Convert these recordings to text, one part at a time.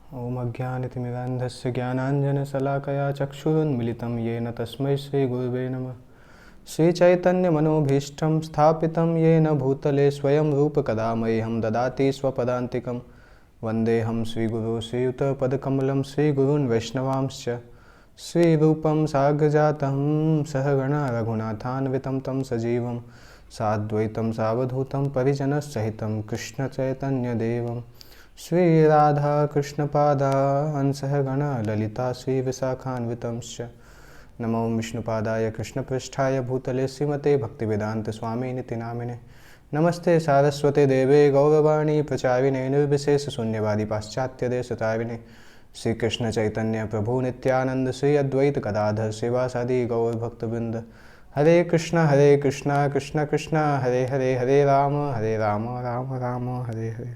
ॐ अज्ञानतिमिरान्धस्य ज्ञानाञ्जनशलाकया चक्षुरुन्मिलितं येन तस्मै श्रीगुरुवे नमः। श्रीचैतन्यमनोभीष्टं स्थापितं येन भूतले स्वयं रूपकदा मह्यं ददाति स्वपदान्तिकं। वन्देऽहं श्रीगुरो श्रीयुतपदकमलं श्रीगुरून् वैष्णवांश्च। श्रीरूपं साग्रजातं सहगणा रघुनाथान्वितं तं सजीवं साद्वैतं सावधूतं परिजनसहितं कृष्णचैतन्यदेवं। श्रीराधा कृष्णपादा हंसगणा ललिता श्रीविशाखान्वितंश्च। नमो विष्णुपादाय कृष्णपृष्ठाय भूतले श्रीमते भक्तिवेदान्तस्वामिनिति नामिने। नमस्ते सारस्वते देवे गौरवाणी प्रचारिणे निर्विशेषशून्यवादी पाश्चात्यदेशतारिणे। श्रीकृष्ण चैतन्य प्रभु नित्यानंद श्री अद्वैत गदाधर शिवासादि गौरभक्तवृंद। हरे कृष्णा कृष्ण कृष्ण हरे हरे, हरे राम राम राम हरे हरे।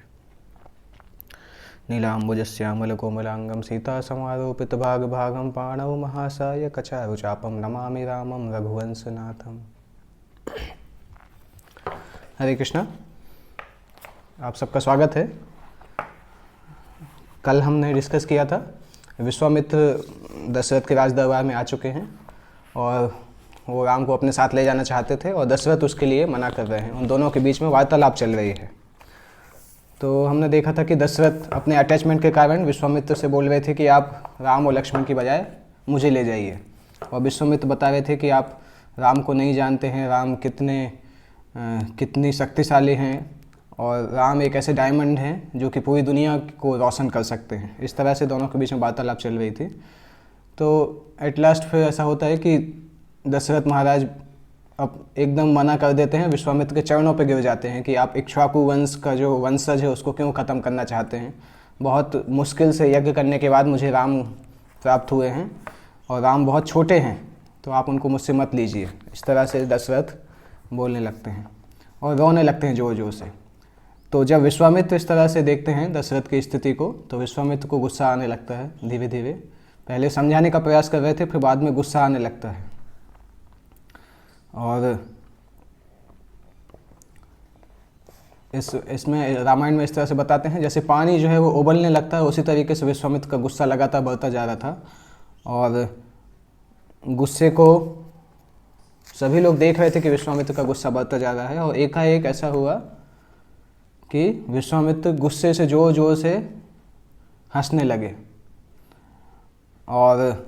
नीलाम्बुजश्यामलकोमलांगं सीतासमारोपितभागभागं पाणौ महासाय कचारुचापं नमामि रामं रघुवंशनाथम। हरे कृष्णा, आप सबका स्वागत है। कल हमने डिस्कस किया था विश्वामित्र दशरथ के राज दरबार में आ चुके हैं और वो राम को अपने साथ ले जाना चाहते थे और दशरथ उसके लिए मना कर रहे हैं। उन दोनों के बीच में वार्तालाप चल रही है। तो हमने देखा था कि दशरथ अपने अटैचमेंट के कारण विश्वामित्र से बोल रहे थे कि आप राम और लक्ष्मण की बजाय मुझे ले जाइए, और विश्वामित्र बता रहे थे कि आप राम को नहीं जानते हैं, राम कितनी शक्तिशाली हैं और राम एक ऐसे डायमंड हैं जो कि पूरी दुनिया को रोशन कर सकते हैं। इस तरह से दोनों के बीच में वार्तालाप चल रही थी। तो एट लास्ट फिर ऐसा होता है कि दशरथ महाराज अब एकदम मना कर देते हैं, विश्वामित्र के चरणों पर गिर जाते हैं कि आप इक्ष्वाकु वंश का जो वंशज है उसको क्यों ख़त्म करना चाहते हैं। बहुत मुश्किल से यज्ञ करने के बाद मुझे राम प्राप्त हुए हैं और राम बहुत छोटे हैं, तो आप उनको मुझसे मत लीजिए। इस तरह से दशरथ बोलने लगते हैं और रोने लगते हैं ज़ोर ज़ोर से। तो जब विश्वामित्र इस तरह से देखते हैं दशरथ की स्थिति को, तो विश्वामित्र को गुस्सा आने लगता है। धीरे धीरे पहले समझाने का प्रयास कर रहे थे, फिर बाद में गुस्सा आने लगता है। और इसमें रामायण में इस तरह से बताते हैं, जैसे पानी जो है वो उबलने लगता है, उसी तरीके से विश्वामित्र का गुस्सा लगातार बढ़ता जा रहा था। और गुस्से को सभी लोग देख रहे थे कि विश्वामित्र का गुस्सा बढ़ता जा रहा है। और एकाएक ऐसा हुआ कि विश्वामित्र गुस्से से ज़ोर ज़ोर से हंसने लगे। और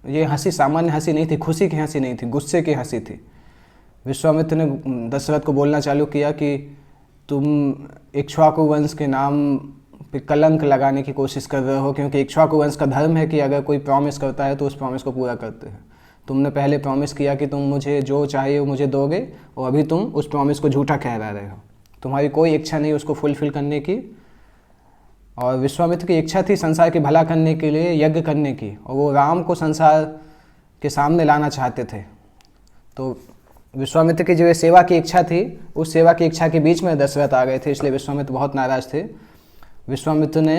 ये हंसी सामान्य हंसी नहीं थी, खुशी की हंसी नहीं थी, गुस्से की हंसी थी। विश्वामित्र ने दशरथ को बोलना चालू किया कि तुम इक्ष्वाकु वंश के नाम पे कलंक लगाने की कोशिश कर रहे हो, क्योंकि इक्ष्वाकु वंश का धर्म है कि अगर कोई प्रॉमिस करता है तो उस प्रॉमिस को पूरा करते हैं। तुमने पहले प्रॉमिस किया कि तुम मुझे जो चाहिए वो मुझे दोगे, और अभी तुम उस प्रॉमिस को झूठा कह रहे हो। तुम्हारी कोई इच्छा नहीं उसको फुलफिल करने की। और विश्वामित्र की इच्छा थी संसार की भला करने के लिए यज्ञ करने की, और वो राम को संसार के सामने लाना चाहते थे। तो विश्वामित्र की जो सेवा की इच्छा थी, उस सेवा की इच्छा के बीच में दशरथ आ गए थे, इसलिए विश्वामित्र बहुत नाराज़ थे। विश्वामित्र ने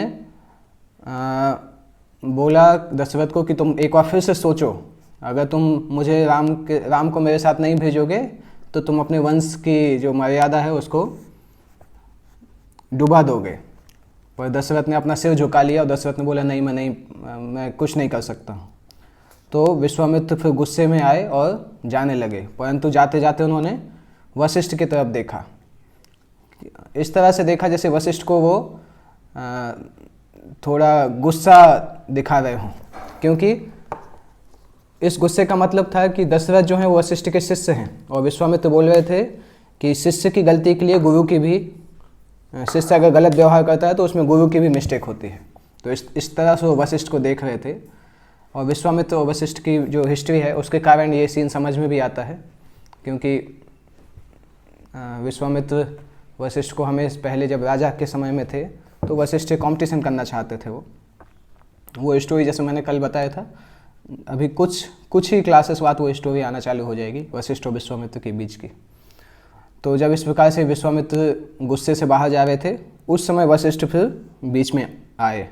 बोला दशरथ को कि तुम एक बार फिर से सोचो, अगर तुम मुझे राम को मेरे साथ नहीं भेजोगे तो तुम अपने वंश की जो मर्यादा है उसको डुबा दोगे। पर दशरथ ने अपना सिर झुका लिया और दशरथ ने बोला नहीं, मैं कुछ नहीं कर सकता हूँ। तो विश्वामित्र फिर गुस्से में आए और जाने लगे, परंतु जाते जाते उन्होंने वशिष्ठ की तरफ देखा। इस तरह से देखा जैसे वशिष्ठ को वो थोड़ा गुस्सा दिखा रहे हों, क्योंकि इस गुस्से का मतलब था कि दशरथ जो हैं वो वशिष्ठ के शिष्य हैं, और विश्वामित्र बोल रहे थे कि शिष्य की गलती के लिए गुरु की भी, शिष्य अगर गलत व्यवहार करता है तो उसमें गुरु की भी मिस्टेक होती है। तो इस तरह से वो वशिष्ठ को देख रहे थे। और विश्वामित्र और वशिष्ठ की जो हिस्ट्री है उसके कारण ये सीन समझ में भी आता है, क्योंकि विश्वामित्र वशिष्ठ को हमें पहले जब राजा के समय में थे तो वशिष्ठ से कॉम्पिटिशन करना चाहते थे। वो स्टोरी जैसे मैंने कल बताया था, अभी कुछ ही क्लासेस बाद वो स्टोरी आना चालू हो जाएगी वशिष्ठ और विश्वामित्र के बीच की। तो जब इस प्रकार से विश्वामित्र गुस्से से बाहर जा रहे थे, उस समय वशिष्ठ फिर बीच में आए।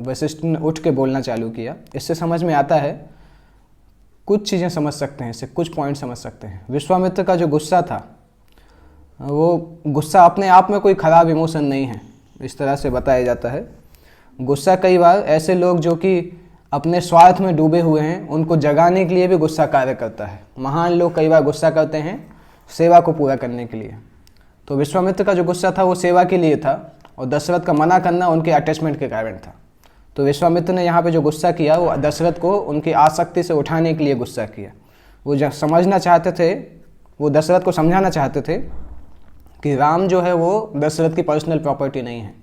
वशिष्ठ ने उठ के बोलना चालू किया। इससे समझ में आता है, कुछ चीज़ें समझ सकते हैं, इससे कुछ पॉइंट समझ सकते हैं। विश्वामित्र का जो गुस्सा था वो गुस्सा अपने आप में कोई ख़राब इमोशन नहीं है, इस तरह से बताया जाता है। गुस्सा कई बार ऐसे लोग जो कि अपने स्वार्थ में डूबे हुए हैं उनको जगाने के लिए भी गुस्सा कार्य करता है। महान लोग कई बार गुस्सा करते हैं सेवा को पूरा करने के लिए। तो विश्वामित्र का जो गुस्सा था वो सेवा के लिए था और दशरथ का मना करना उनके अटैचमेंट के कारण था। तो विश्वामित्र ने यहाँ पे जो गुस्सा किया वो दशरथ को उनकी आसक्ति से उठाने के लिए गुस्सा किया। वो जब समझना चाहते थे, वो दशरथ को समझाना चाहते थे कि राम जो है वो दशरथ की पर्सनल प्रॉपर्टी नहीं है।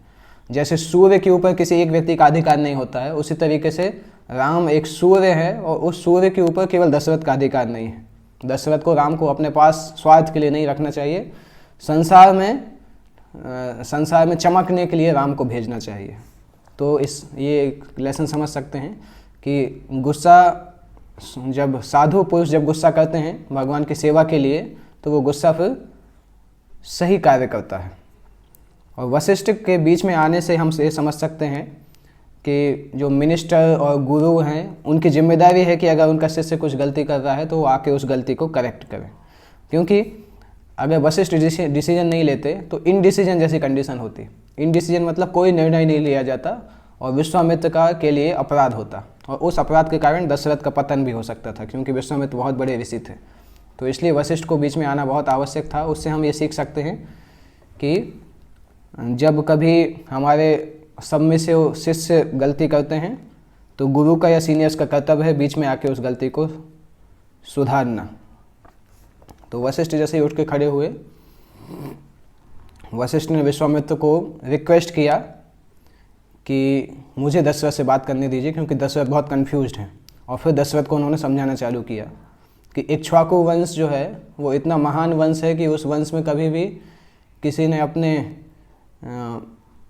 जैसे सूर्य के ऊपर किसी एक व्यक्ति का अधिकार नहीं होता है, उसी तरीके से राम एक सूर्य है और उस सूर्य के ऊपर केवल दशरथ का अधिकार नहीं है। दशरथ को राम को अपने पास स्वार्थ के लिए नहीं रखना चाहिए, संसार में चमकने के लिए राम को भेजना चाहिए। तो ये एक लेसन समझ सकते हैं कि गुस्सा, जब साधु पुरुष जब गुस्सा करते हैं भगवान की सेवा के लिए तो वो गुस्सा फिर सही कार्य करता है। और वशिष्ठ के बीच में आने से हम ये समझ सकते हैं कि जो मिनिस्टर और गुरु हैं उनकी जिम्मेदारी है कि अगर उनका शिष्य कुछ गलती कर रहा है तो वो आके उस गलती को करेक्ट करें। क्योंकि अगर वशिष्ठ डिसीजन नहीं लेते तो इनडिसीजन जैसी कंडीशन होती। इनडिसीजन मतलब कोई निर्णय नहीं लिया जाता और विश्वामित्र का के लिए अपराध होता, और उस अपराध के कारण दशरथ का पतन भी हो सकता था, क्योंकि विश्वामित्र बहुत बड़े ऋषि थे। तो इसलिए वशिष्ठ को बीच में आना बहुत आवश्यक था। उससे हम ये सीख सकते हैं कि जब कभी हमारे सब में से शिष्य गलती करते हैं तो गुरु का या सीनियर्स का कर्तव्य है बीच में आके उस गलती को सुधारना। तो वशिष्ठ जैसे ही उठ के खड़े हुए, वशिष्ठ ने विश्वामित्र को रिक्वेस्ट किया कि मुझे दशरथ से बात करने दीजिए, क्योंकि दशरथ बहुत कन्फ्यूज्ड हैं। और फिर दशरथ को उन्होंने समझाना चालू किया कि इक्ष्वाकु वंश जो है वो इतना महान वंश है कि उस वंश में कभी भी किसी ने अपने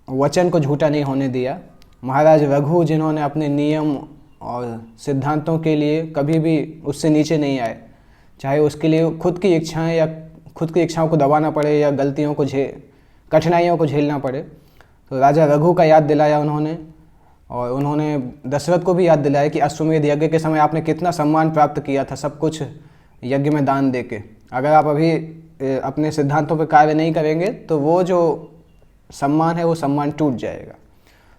वचन को झूठा नहीं होने दिया। महाराज रघु जिन्होंने अपने नियम और सिद्धांतों के लिए कभी भी उससे नीचे नहीं आए, चाहे उसके लिए खुद की इच्छाएं या खुद की इच्छाओं को दबाना पड़े या गलतियों को कठिनाइयों को झेलना पड़े। तो राजा रघु का याद दिलाया उन्होंने, और उन्होंने दशरथ को भी याद दिलाया कि अश्वमेध यज्ञ के समय आपने कितना सम्मान प्राप्त किया था, सब कुछ यज्ञ में दान देके। अगर आप अभी अपने सिद्धांतों पर कार्य नहीं करेंगे तो वो जो सम्मान है वो सम्मान टूट जाएगा।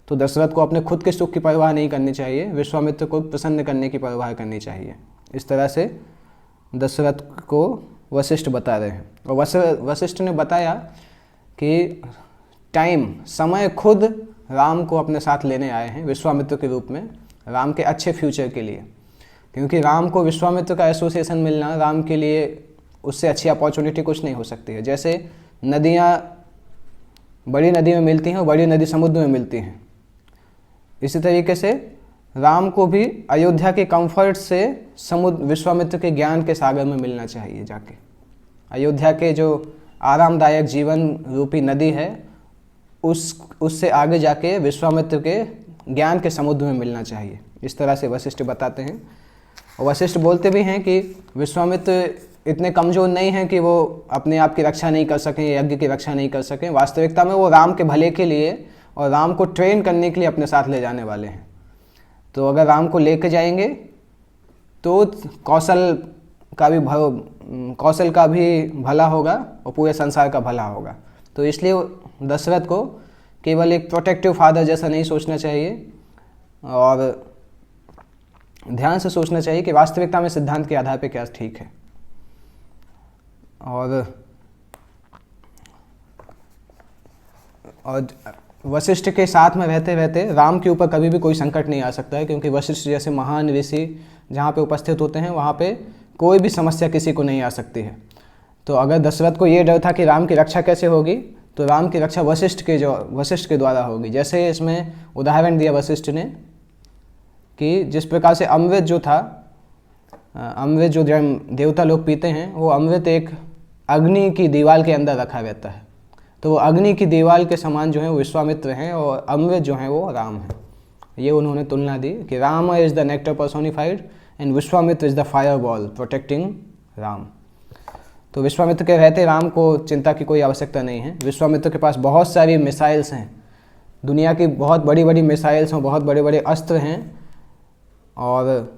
तो दशरथ को अपने खुद के सुख की परवाह नहीं करनी चाहिए, विश्वामित्र को प्रसन्न करने की परवाह करनी चाहिए। इस तरह से दशरथ को वशिष्ठ बता रहे हैं। और वशिष्ठ ने बताया कि समय खुद राम को अपने साथ लेने आए हैं विश्वामित्र के रूप में, राम के अच्छे फ्यूचर के लिए। क्योंकि राम को विश्वामित्र का एसोसिएशन मिलना राम के लिए उससे अच्छी अपॉर्चुनिटी कुछ नहीं हो सकती है। जैसे नदियाँ बड़ी नदी में मिलती हैं और बड़ी नदी समुद्र में मिलती हैं, इसी तरीके से राम को भी अयोध्या के कंफर्ट से विश्वामित्र के ज्ञान के सागर में मिलना चाहिए जाके। अयोध्या के जो आरामदायक जीवन रूपी नदी है उससे आगे जाके विश्वामित्र के ज्ञान के समुद्र में मिलना चाहिए। इस तरह से वशिष्ठ बताते हैं। और वशिष्ठ बोलते भी हैं कि विश्वामित्र इतने कमज़ोर नहीं हैं कि वो अपने आप की रक्षा नहीं कर सकें, यज्ञ की रक्षा नहीं कर सकें। वास्तविकता में वो राम के भले के लिए और राम को ट्रेन करने के लिए अपने साथ ले जाने वाले हैं। तो अगर राम को लेकर जाएंगे तो कौशल का भी भला होगा और पूरे संसार का भला होगा। तो इसलिए दशरथ को केवल एक प्रोटेक्टिव फादर जैसा नहीं सोचना चाहिए और ध्यान से सोचना चाहिए कि वास्तविकता में सिद्धांत के आधार पर क्या ठीक है। और वशिष्ठ के साथ में रहते रहते राम के ऊपर कभी भी कोई संकट नहीं आ सकता है, क्योंकि वशिष्ठ जैसे महान ऋषि जहाँ पे उपस्थित होते हैं वहाँ पे कोई भी समस्या किसी को नहीं आ सकती है। तो अगर दशरथ को ये डर था कि राम की रक्षा कैसे होगी, तो राम की रक्षा वशिष्ठ के द्वारा होगी। जैसे इसमें उदाहरण दिया वशिष्ठ ने कि जिस प्रकार से अमृत जो देवता लोग पीते हैं, वो अमृत एक अग्नि की दीवार के अंदर रखा रहता है। तो वो अग्नि की दीवार के समान जो है वो विश्वामित्र हैं और अमृत जो है वो राम है। ये उन्होंने तुलना दी कि Ram is the nectar personified and Vishwamitra is the fire ball protecting Ram. तो विश्वामित्र के रहते राम को चिंता की कोई आवश्यकता नहीं है। विश्वामित्र के पास बहुत सारी मिसाइल्स हैं, दुनिया की बहुत बड़ी बड़ी मिसाइल्स हैं, बहुत बड़े बड़े अस्त्र हैं, और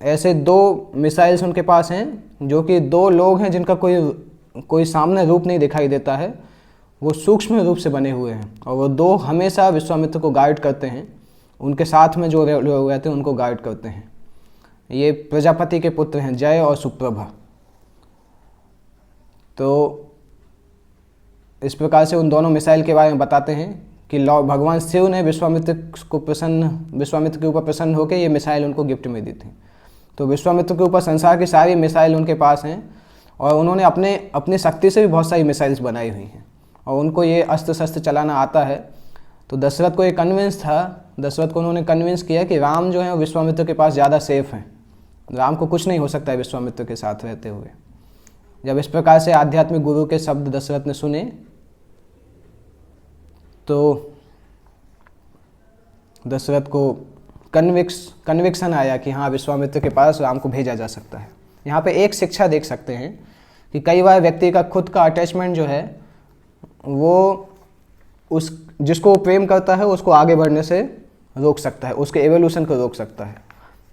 ऐसे 2 मिसाइल्स उनके पास हैं जो कि 2 लोग हैं जिनका कोई सामने रूप नहीं दिखाई देता है। वो सूक्ष्म रूप से बने हुए हैं और वो दो हमेशा विश्वामित्र को गाइड करते हैं, उनके साथ में जो लोग रहते हैं उनको गाइड करते हैं। ये प्रजापति के पुत्र हैं, जय और सुप्रभा। तो इस प्रकार से उन दोनों मिसाइल के बारे में बताते हैं कि भगवान शिव ने विश्वामित्र के ऊपर प्रसन्न होकर ये मिसाइल उनको गिफ्ट में दी थी। तो विश्वामित्र के ऊपर संसार की सारी मिसाइल उनके पास हैं और उन्होंने अपनी शक्ति से भी बहुत सारी मिसाइल्स बनाई हुई हैं और उनको ये अस्त्र शस्त्र चलाना आता है। तो दशरथ को ये कन्विंस था, दशरथ को उन्होंने कन्विंस किया कि राम जो है वो विश्वामित्र के पास ज़्यादा सेफ हैं, राम को कुछ नहीं हो सकता है विश्वामित्र के साथ रहते हुए। जब इस प्रकार से आध्यात्मिक गुरु के शब्द दशरथ ने सुने तो दशरथ को कन्विक्शन आया कि हाँ, विश्वामित्र के पास राम को भेजा जा सकता है। यहाँ पे एक शिक्षा देख सकते हैं कि कई बार व्यक्ति का खुद का अटैचमेंट जो है वो जिसको वो प्रेम करता है उसको आगे बढ़ने से रोक सकता है, उसके एवोल्यूशन को रोक सकता है।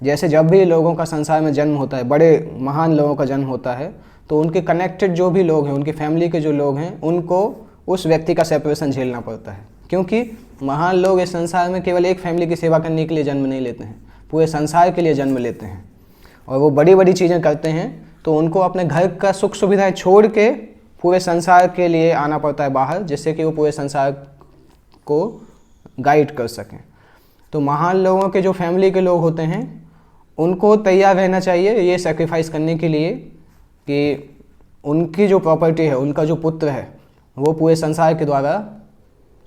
जैसे जब भी लोगों का संसार में जन्म होता है, बड़े महान लोगों का जन्म होता है, तो उनके कनेक्टेड जो भी लोग हैं, उनकी फैमिली के जो लोग हैं, उनको उस व्यक्ति का सेपरेशन झेलना पड़ता है, क्योंकि महान लोग इस संसार में केवल एक फैमिली की सेवा करने के लिए जन्म नहीं लेते हैं, पूरे संसार के लिए जन्म लेते हैं और वो बड़ी बड़ी चीज़ें करते हैं। तो उनको अपने घर का सुख सुविधाएं छोड़ के पूरे संसार के लिए आना पड़ता है बाहर, जिससे कि वो पूरे संसार को गाइड कर सकें। तो महान लोगों के जो फैमिली के लोग होते हैं उनको तैयार रहना चाहिए ये सेक्रीफाइस करने के लिए कि उनकी जो प्रॉपर्टी है, उनका जो पुत्र है, वो पूरे संसार के द्वारा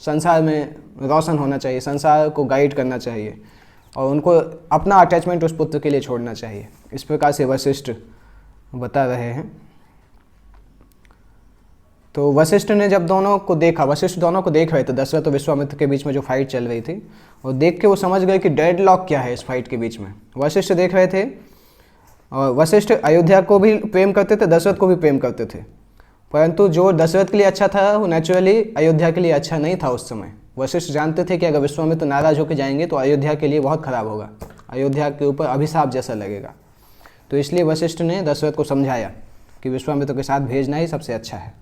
संसार में रोशन होना चाहिए, संसार को गाइड करना चाहिए और उनको अपना अटैचमेंट उस पुत्र के लिए छोड़ना चाहिए। इस प्रकार से वशिष्ठ बता रहे हैं। तो वशिष्ठ ने जब दोनों को देखा, वशिष्ठ दोनों को देख रहे थे, दशरथ और विश्वामित्र के बीच में जो फाइट चल रही थी, और देख के वो समझ गए कि डेडलॉक क्या है इस फाइट के बीच में। वशिष्ठ देख रहे थे और वशिष्ठ अयोध्या को भी प्रेम करते थे, दशरथ को भी प्रेम करते थे, परंतु जो दशरथ के लिए अच्छा था वो नेचुरली अयोध्या के लिए अच्छा नहीं था उस समय। वशिष्ठ जानते थे कि अगर विश्वामित्र नाराज होकर जाएंगे तो अयोध्या के लिए बहुत खराब होगा, अयोध्या के ऊपर अभिशाप जैसा लगेगा। तो इसलिए वशिष्ठ ने दशरथ को समझाया कि विश्वामित्र के साथ भेजना ही सबसे अच्छा है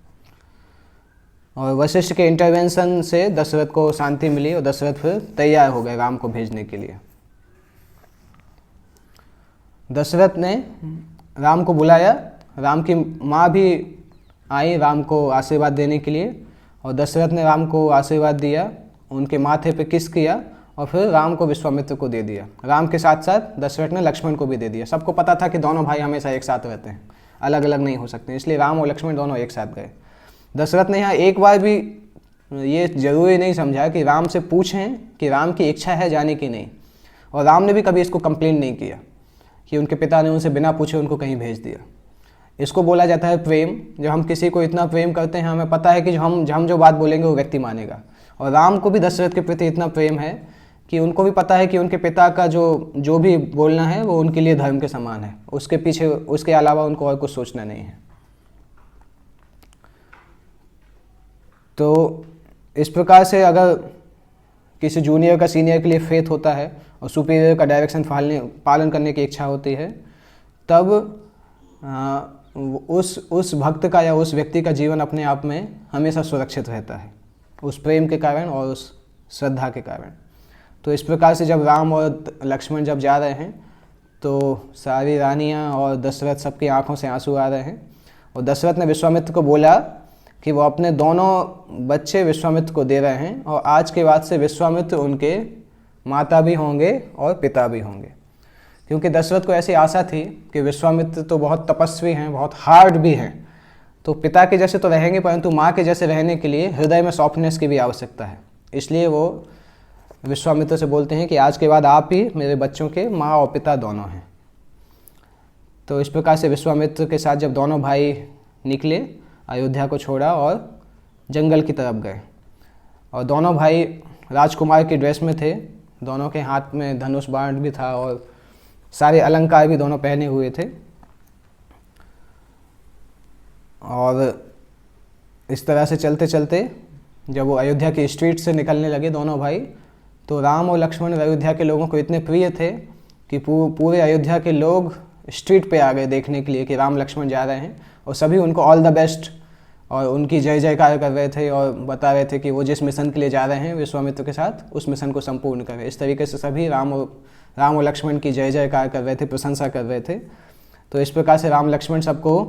और वशिष्ठ के इंटरवेंशन से दशरथ को शांति मिली और दशरथ फिर तैयार हो गए राम को भेजने के लिए। दशरथ ने राम को बुलाया, राम की माँ भी आई राम को आशीर्वाद देने के लिए और दशरथ ने राम को आशीर्वाद दिया, उनके माथे पे किस किया और फिर राम को विश्वामित्र को दे दिया। राम के साथ साथ दशरथ ने लक्ष्मण को भी दे दिया। सबको पता था कि दोनों भाई हमेशा एक साथ रहते हैं, अलग अलग नहीं हो सकते, इसलिए राम और लक्ष्मण दोनों एक साथ गए। दशरथ ने यहाँ एक बार भी ये जरूरी नहीं समझा कि राम से पूछें कि राम की इच्छा है जाने की नहीं, और राम ने भी कभी इसको कंप्लेन नहीं किया कि उनके पिता ने उनसे बिना पूछे उनको कहीं भेज दिया। इसको बोला जाता है प्रेम। जब हम किसी को इतना प्रेम करते हैं, हमें पता है कि हम जो बात बोलेंगे वो व्यक्ति मानेगा। और राम को भी दशरथ के प्रति इतना प्रेम है कि उनको भी पता है कि उनके पिता का जो भी बोलना है वो उनके लिए धर्म के समान है, उसके पीछे उसके अलावा उनको और कुछ सोचना नहीं है। तो इस प्रकार से अगर किसी जूनियर का सीनियर के लिए फेथ होता है और सुपीरियर का डायरेक्शन पालन करने की इच्छा होती है, तब उस भक्त का या उस व्यक्ति का जीवन अपने आप में हमेशा सुरक्षित रहता है, उस प्रेम के कारण और उस श्रद्धा के कारण। तो इस प्रकार से जब राम और लक्ष्मण जब जा रहे हैं तो सारी रानियां और दशरथ सबकी आंखों से आंसू आ रहे हैं और दशरथ ने विश्वामित्र को बोला कि वो अपने दोनों बच्चे विश्वामित्र को दे रहे हैं और आज के बाद से विश्वामित्र उनके माता भी होंगे और पिता भी होंगे। क्योंकि दशरथ को ऐसी आशा थी कि विश्वामित्र तो बहुत तपस्वी हैं, बहुत हार्ड भी हैं, तो पिता के जैसे तो रहेंगे परंतु माँ के जैसे रहने के लिए हृदय में सॉफ्टनेस की भी आवश्यकता है। इसलिए वो विश्वामित्र से बोलते हैं कि आज के बाद आप ही मेरे बच्चों के माँ और पिता दोनों हैं। तो इस प्रकार से विश्वामित्र के साथ जब दोनों भाई निकले, अयोध्या को छोड़ा और जंगल की तरफ गए और दोनों भाई राजकुमार की ड्रेस में थे, दोनों के हाथ में धनुष बाण भी था और सारे अलंकार भी दोनों पहने हुए थे। और इस तरह से चलते चलते जब वो अयोध्या की स्ट्रीट से निकलने लगे दोनों भाई, तो राम और लक्ष्मण अयोध्या के लोगों को इतने प्रिय थे कि पूरे अयोध्या के लोग स्ट्रीट पे आ गए देखने के लिए कि राम लक्ष्मण जा रहे हैं और सभी उनको ऑल द बेस्ट और उनकी जय जयकार कर रहे थे और बता रहे थे कि वो जिस मिशन के लिए जा रहे हैं विश्वामित्र के साथ, उस मिशन को संपूर्ण करें। इस तरीके से सभी राम और लक्ष्मण की जय जयकार कर रहे थे, प्रशंसा कर रहे थे। तो इस प्रकार से राम लक्ष्मण सबको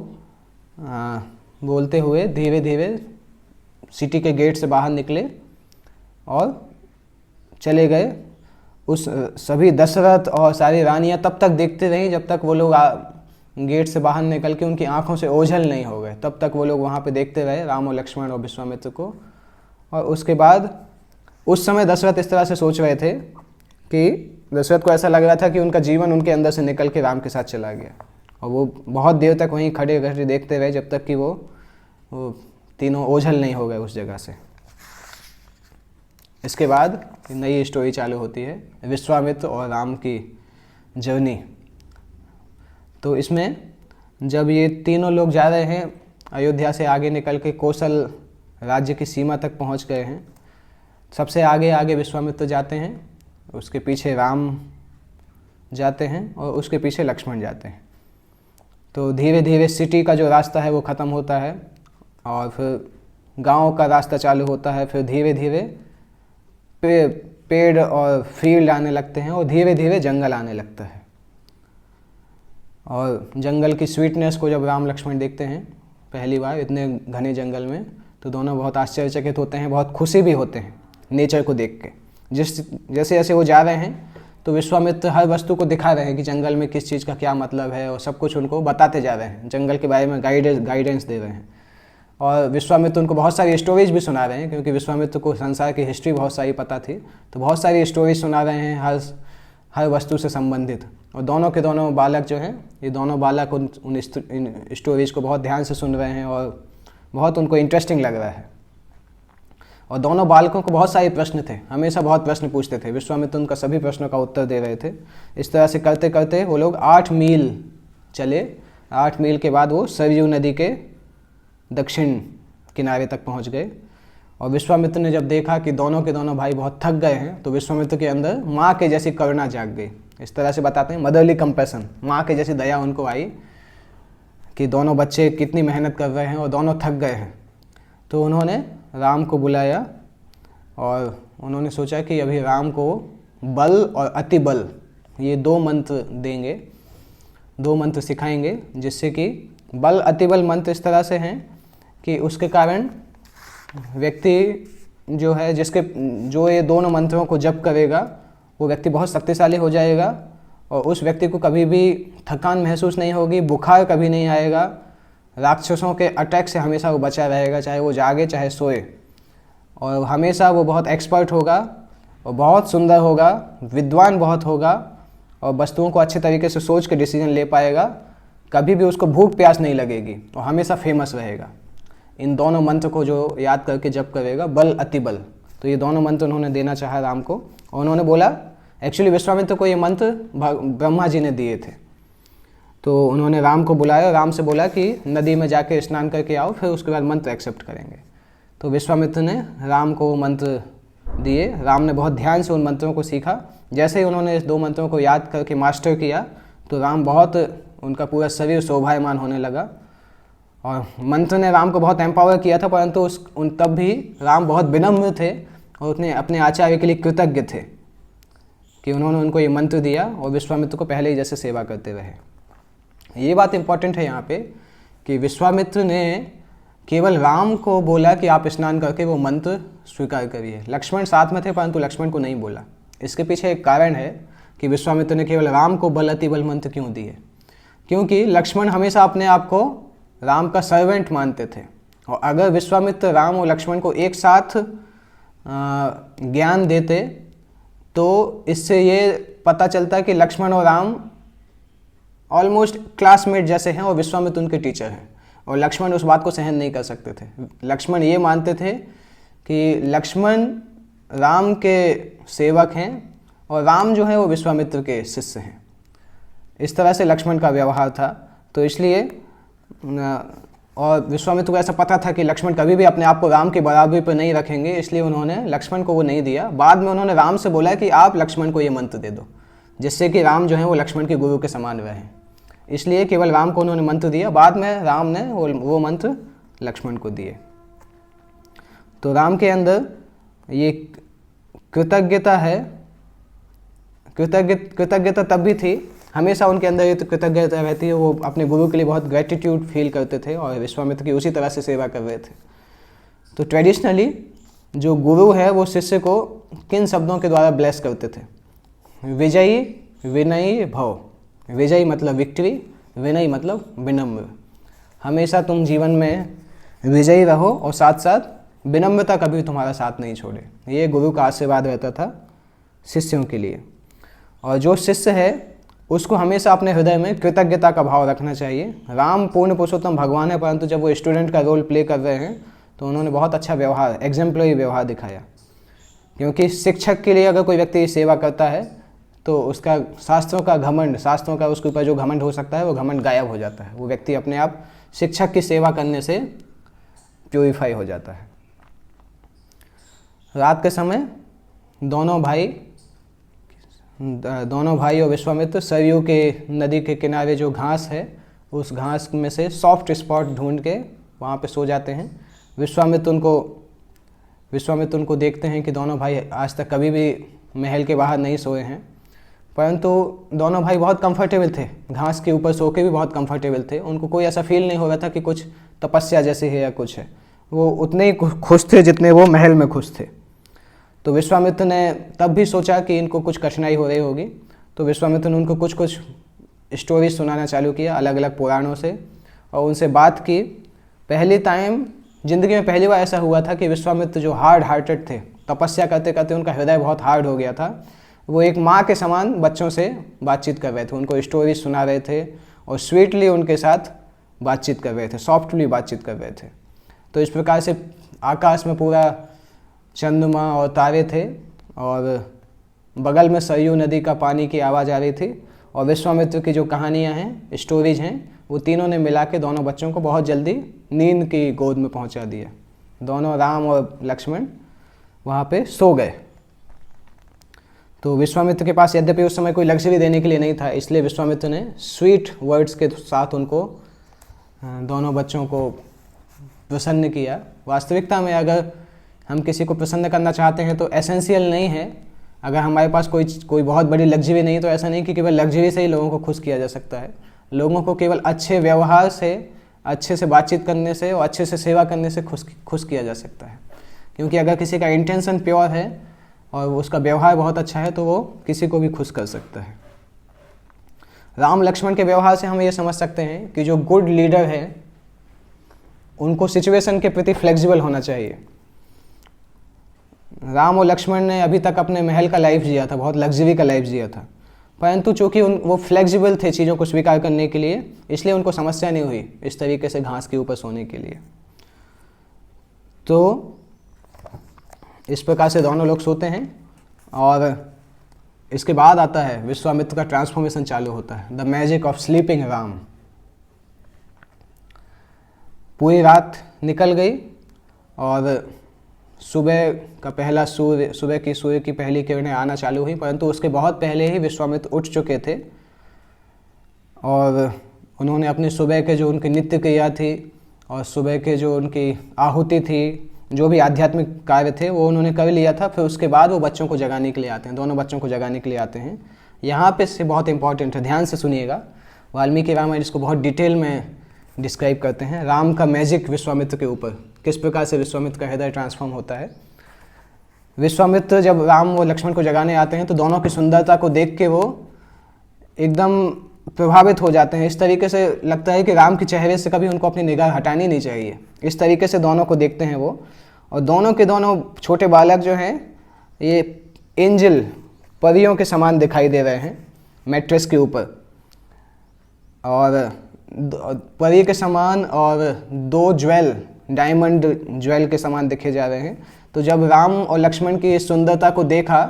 बोलते हुए धीरे धीरे सिटी के गेट से बाहर निकले और चले गए। उस सभी दशरथ और सारी रानियां तब तक देखते रहीं जब तक वो लोग गेट से बाहर निकल के उनकी आंखों से ओझल नहीं हो गए। तब तक वो लोग वहाँ पे देखते रहे राम और लक्ष्मण और विश्वामित्र को। और उसके बाद उस समय दशरथ इस तरह से सोच रहे थे कि दशरथ को ऐसा लग रहा था कि उनका जीवन उनके अंदर से निकल के राम के साथ चला गया। और वो बहुत देर तक वहीं खड़े खड़े देखते रहे जब तक कि वो तीनों ओझल नहीं हो गए उस जगह से। इसके बाद नई स्टोरी चालू होती है, विश्वामित्र और राम की जर्नी। तो इसमें जब ये तीनों लोग जा रहे हैं अयोध्या से आगे निकल के कौशल राज्य की सीमा तक पहुंच गए हैं। सबसे आगे आगे विश्वामित्र जाते हैं, उसके पीछे राम जाते हैं और उसके पीछे लक्ष्मण जाते हैं। तो धीरे धीरे सिटी का जो रास्ता है वो ख़त्म होता है और फिर गांव का रास्ता चालू होता है। फिर धीरे धीरे पेड़ और फील्ड आने लगते हैं और धीरे धीरे जंगल आने लगता है। और जंगल की स्वीटनेस को जब राम लक्ष्मण देखते हैं पहली बार इतने घने जंगल में, तो दोनों बहुत आश्चर्यचकित होते हैं, बहुत खुशी भी होते हैं नेचर को देख के। जैसे जैसे वो जा रहे हैं तो विश्वामित्र हर वस्तु को दिखा रहे हैं कि जंगल में किस चीज़ का क्या मतलब है और सब कुछ उनको बताते जा रहे हैं, जंगल के बारे में गाइडेंस दे रहे हैं। और विश्वामित्र उनको बहुत सारी स्टोरीज भी सुना रहे हैं, क्योंकि विश्वामित्र को संसार की हिस्ट्री बहुत सारी पता थी। तो बहुत सारी स्टोरीज सुना रहे हैं हर वस्तु से संबंधित। और दोनों के दोनों बालक जो हैं, ये दोनों बालक उन स्टोरीज को बहुत ध्यान से सुन रहे हैं और बहुत उनको इंटरेस्टिंग लग रहा है। और दोनों बालकों को बहुत सारे प्रश्न थे, हमेशा बहुत प्रश्न पूछते थे। विश्वामित्र उनका सभी प्रश्नों का उत्तर दे रहे थे। इस तरह से करते करते वो लोग 8 मील चले। 8 मील के बाद वो सरयू नदी के दक्षिण किनारे तक पहुंच गए। और विश्वामित्र ने जब देखा कि दोनों के दोनों भाई बहुत थक गए हैं, तो विश्वामित्र के अंदर माँ के जैसी करुणा जाग गई। इस तरह से बताते हैं, मदरली कंपैशन, माँ के जैसी दया उनको आई कि दोनों बच्चे कितनी मेहनत कर रहे हैं और दोनों थक गए हैं। तो उन्होंने राम को बुलाया और उन्होंने सोचा कि अभी राम को बल और अति बल, ये 2 मंत्र देंगे, 2 मंत्र सिखाएंगे, जिससे कि बल अति बल मंत्र इस तरह से हैं कि उसके कारण व्यक्ति जो है जो ये दोनों मंत्रों को जप करेगा वो व्यक्ति बहुत शक्तिशाली हो जाएगा और उस व्यक्ति को कभी भी थकान महसूस नहीं होगी, बुखार कभी नहीं आएगा, राक्षसों के अटैक से हमेशा वो बचा रहेगा, चाहे वो जागे चाहे सोए। और हमेशा वो बहुत एक्सपर्ट होगा और बहुत सुंदर होगा, विद्वान बहुत होगा और वस्तुओं को अच्छे तरीके से सोच के डिसीजन ले पाएगा। कभी भी उसको भूख प्यास नहीं लगेगी और हमेशा फेमस रहेगा। इन दोनों मंत्र को जो याद करके जप करेगा, बल अति बल, तो ये दोनों मंत्र उन्होंने देना चाहा राम को। और उन्होंने बोला, एक्चुअली विश्वामित्र को ये मंत्र ब्रह्मा जी ने दिए थे। तो उन्होंने राम को बुलाया, राम से बोला कि नदी में जाके स्नान करके आओ, फिर उसके बाद मंत्र एक्सेप्ट करेंगे। तो विश्वामित्र ने राम को मंत्र दिए। राम ने बहुत ध्यान से उन मंत्रों को सीखा। जैसे ही उन्होंने इस 2 मंत्रों को याद करके मास्टर किया तो राम बहुत, उनका पूरा शरीर शोभायमान होने लगा। और मंत्र ने राम को बहुत एम्पावर किया था, परंतु तब भी राम बहुत विनम्र थे और उतने अपने आचार्य के लिए कृतज्ञ थे कि उन्होंने उनको ये मंत्र दिया और विश्वामित्र को पहले ही जैसे सेवा करते रहे। ये बात इम्पॉर्टेंट है यहाँ पे कि विश्वामित्र ने केवल राम को बोला कि आप स्नान करके वो मंत्र स्वीकार करिए। लक्ष्मण साथ में थे परंतु लक्ष्मण को नहीं बोला। इसके पीछे एक कारण है कि विश्वामित्र ने केवल राम को बल अति बल मंत्र क्यों दिए, क्योंकि लक्ष्मण हमेशा अपने आप को राम का सर्वेंट मानते थे। और अगर विश्वामित्र राम और लक्ष्मण को एक साथ ज्ञान देते तो इससे ये पता चलता कि लक्ष्मण और राम ऑलमोस्ट क्लासमेट जैसे हैं और विश्वामित्र उनके टीचर हैं। और लक्ष्मण उस बात को सहन नहीं कर सकते थे। लक्ष्मण ये मानते थे कि लक्ष्मण राम के सेवक हैं और राम जो है वो विश्वामित्र के शिष्य हैं। इस तरह से लक्ष्मण का व्यवहार था। तो इसलिए और विश्वामित्र को ऐसा पता था कि लक्ष्मण कभी भी अपने आप को राम के बराबरी पर नहीं रखेंगे, इसलिए उन्होंने लक्ष्मण को वो नहीं दिया। बाद में उन्होंने राम से बोला कि आप लक्ष्मण को ये मंत्र दे दो, जिससे कि राम जो है वो लक्ष्मण के गुरु के समान रहें। इसलिए केवल राम को उन्होंने मंत्र दिया। बाद में राम ने वो मंत्र लक्ष्मण को दिए। तो राम के अंदर ये कृतज्ञता है, कृतज्ञता तब भी थी, हमेशा उनके अंदर ये तो कृतज्ञता रहती है। वो अपने गुरु के लिए बहुत ग्रेटिट्यूड फील करते थे और विश्वामित्र की उसी तरह से सेवा कर रहे थे। तो ट्रेडिशनली जो गुरु है वो शिष्य को किन शब्दों के द्वारा ब्लेस करते थे? विजयी, विनयी भव। विजयी मतलब विक्ट्री, विनयी मतलब विनम्र। हमेशा तुम जीवन में विजयी रहो और साथ साथ विनम्रता कभी तुम्हारा साथ नहीं छोड़े। ये गुरु का आशीर्वाद रहता था शिष्यों के लिए। और जो शिष्य है उसको हमेशा अपने हृदय में कृतज्ञता का भाव रखना चाहिए। राम पूर्ण पुरुषोत्तम भगवान है, परंतु जब वो स्टूडेंट का रोल प्ले कर रहे हैं तो उन्होंने बहुत अच्छा व्यवहार, एग्जाम्पलरी व्यवहार दिखाया। क्योंकि शिक्षक के लिए अगर कोई व्यक्ति सेवा करता है तो उसका शास्त्रों का घमंड, शास्त्रों का उसके ऊपर जो घमंड हो सकता है वो घमंड गायब हो जाता है। वो व्यक्ति अपने आप शिक्षक की सेवा करने से प्योरीफाई हो जाता है। रात के समय दोनों भाई और विश्वामित्र सरयू के नदी के किनारे जो घास है उस घास में से सॉफ्ट स्पॉट ढूंढ के वहाँ पे सो जाते हैं। विश्वामित्र उनको देखते हैं कि दोनों भाई आज तक कभी भी महल के बाहर नहीं सोए हैं, परंतु दोनों भाई बहुत कंफर्टेबल थे, घास के ऊपर सो के भी बहुत कंफर्टेबल थे। उनको कोई ऐसा फील नहीं हो रहा था कि कुछ तपस्या जैसी है या कुछ है। वो उतने ही खुश थे जितने वो महल में खुश थे। तो विश्वामित्र ने तब भी सोचा कि इनको कुछ कठिनाई हो रही होगी, तो विश्वामित्र ने उनको कुछ स्टोरीज सुनाना चालू किया अलग अलग पुराणों से और उनसे बात की। पहली टाइम ज़िंदगी में पहली बार ऐसा हुआ था कि विश्वामित्र जो हार्ड हार्टेड थे, तपस्या करते करते उनका हृदय बहुत हार्ड हो गया था। वो एक माँ के समान बच्चों से बातचीत कर रहे थे, उनको स्टोरीज सुना रहे थे और स्वीटली उनके साथ बातचीत कर रहे थे, सॉफ्टली बातचीत कर रहे थे। तो इस प्रकार से आकाश में पूरा चंद्रमा और तारे थे और बगल में सरयू नदी का पानी की आवाज़ आ रही थी और विश्वामित्र की जो कहानियाँ हैं, स्टोरीज हैं, वो तीनों ने मिला के दोनों बच्चों को बहुत जल्दी नींद की गोद में पहुंचा दिया। दोनों राम और लक्ष्मण वहाँ पे सो गए। तो विश्वामित्र के पास यद्यपि उस समय कोई लग्जरी देने के लिए नहीं था, इसलिए विश्वामित्र ने स्वीट वर्ड्स के साथ उनको, दोनों बच्चों को प्रसन्न किया। वास्तविकता में अगर हम किसी को प्रसन्न करना चाहते हैं तो एसेंशियल नहीं है, अगर हमारे पास कोई बहुत बड़ी लग्जरी नहीं तो ऐसा नहीं कि केवल लग्जरी से ही लोगों को खुश किया जा सकता है। लोगों को केवल अच्छे व्यवहार से, अच्छे से बातचीत करने से और अच्छे से सेवा करने से खुश किया जा सकता है। क्योंकि अगर किसी का इंटेंशन प्योर है और उसका व्यवहार बहुत अच्छा है तो वो किसी को भी खुश कर सकता है। राम लक्ष्मण के व्यवहार से हम ये समझ सकते हैं कि जो गुड लीडर है उनको सिचुएशन के प्रति फ्लेक्सिबल होना चाहिए। राम और लक्ष्मण ने अभी तक अपने महल का लाइफ जिया था, बहुत लग्जरी का लाइफ जिया था, परंतु चूँकि वो फ्लेक्सिबल थे चीज़ों को स्वीकार करने के लिए, इसलिए उनको समस्या नहीं हुई इस तरीके से घास के ऊपर सोने के लिए। तो इस प्रकार से दोनों लोग सोते हैं और इसके बाद आता है विश्वामित्र का ट्रांसफॉर्मेशन चालू होता है, the magic of sleeping Ram. पूरी रात निकल गई और सुबह का पहला सुबह की सूर्य की पहली किरणें आना चालू हुई, परंतु उसके बहुत पहले ही विश्वामित्र उठ चुके थे और उन्होंने अपनी सुबह के जो उनकी नित्य क्रिया थी और सुबह के जो उनकी आहुति थी, जो भी आध्यात्मिक कार्य थे वो उन्होंने कर लिया था। फिर उसके बाद वो बच्चों को जगाने के लिए आते हैं, दोनों बच्चों को जगाने के लिए आते हैं। यहाँ पे से बहुत इंपॉर्टेंट है, ध्यान से सुनिएगा। वाल्मीकि रामायण इसको बहुत डिटेल में डिस्क्राइब करते हैं, राम का मैजिक विश्वामित्र के ऊपर, किस प्रकार से विश्वामित्र का हृदय ट्रांसफॉर्म होता है। विश्वामित्र जब राम और लक्ष्मण को जगाने आते हैं तो दोनों की सुंदरता को देख के वो एकदम प्रभावित हो जाते हैं। इस तरीके से लगता है कि राम के चेहरे से कभी उनको अपनी निगाह हटानी नहीं चाहिए। इस तरीके से दोनों को देखते हैं वो, और दोनों के दोनों छोटे बालक जो हैं ये एंजल, परियों के समान दिखाई दे रहे हैं मैट्रेस के ऊपर, और परी के समान और दो ज्वेल, डायमंड ज्वेल के समान दिखे जा रहे हैं। तो जब राम और लक्ष्मण की इस सुंदरता को देखा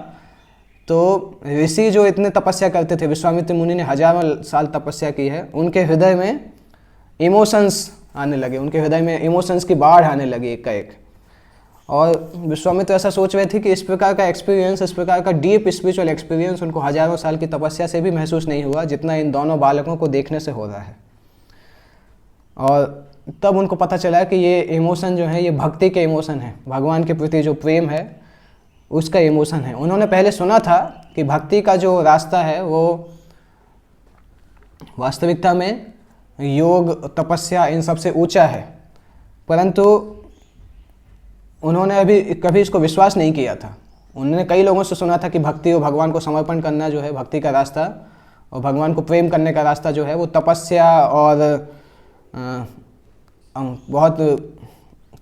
तो ऋषि जो इतने तपस्या करते थे, विश्वामित्र मुनि ने हजारों साल तपस्या की है, उनके हृदय में इमोशंस आने लगे, उनके हृदय में इमोशंस की बाढ़ आने लगी एक का एक। और विश्वामित्र ऐसा सोच रहे थे कि इस प्रकार का एक्सपीरियंस, इस प्रकार का डीप स्पिरिचुअल एक्सपीरियंस उनको हजारों साल की तपस्या से भी महसूस नहीं हुआ जितना इन दोनों बालकों को देखने से हो रहा है। और तब उनको पता चला कि ये इमोशन जो है ये भक्ति के इमोशन है, भगवान के प्रति जो प्रेम है उसका इमोशन है। उन्होंने पहले सुना था कि भक्ति का जो रास्ता है वो वास्तविकता में योग, तपस्या इन सबसे ऊंचा है, परंतु उन्होंने अभी कभी इसको विश्वास नहीं किया था। उन्होंने कई लोगों से सुना था कि भक्ति और भगवान को समर्पण करना जो है भक्ति का रास्ता, और भगवान को प्रेम करने का रास्ता जो है वो तपस्या और बहुत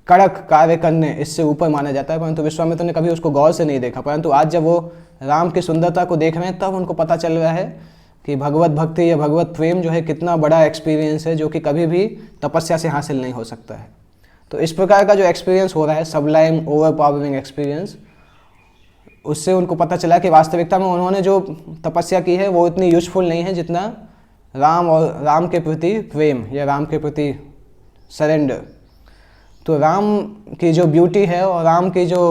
कड़क कार्य करने इससे ऊपर माना जाता है। परंतु विश्वामित्र ने कभी उसको गौर से नहीं देखा। परंतु आज जब वो राम की सुंदरता को देख रहे हैं तब उनको पता चल रहा है कि भगवत भक्ति या भगवत प्रेम जो है कितना बड़ा एक्सपीरियंस है, जो कि कभी भी तपस्या से हासिल नहीं हो सकता है। तो इस प्रकार का जो एक्सपीरियंस हो रहा है, सबलाइम ओवर पावरिंग एक्सपीरियंस, उससे उनको पता चला कि वास्तविकता में उन्होंने जो तपस्या की है वो इतनी यूजफुल नहीं है जितना राम और राम के प्रति प्रेम या राम के प्रति सरेंडर। तो राम की जो ब्यूटी है और राम की जो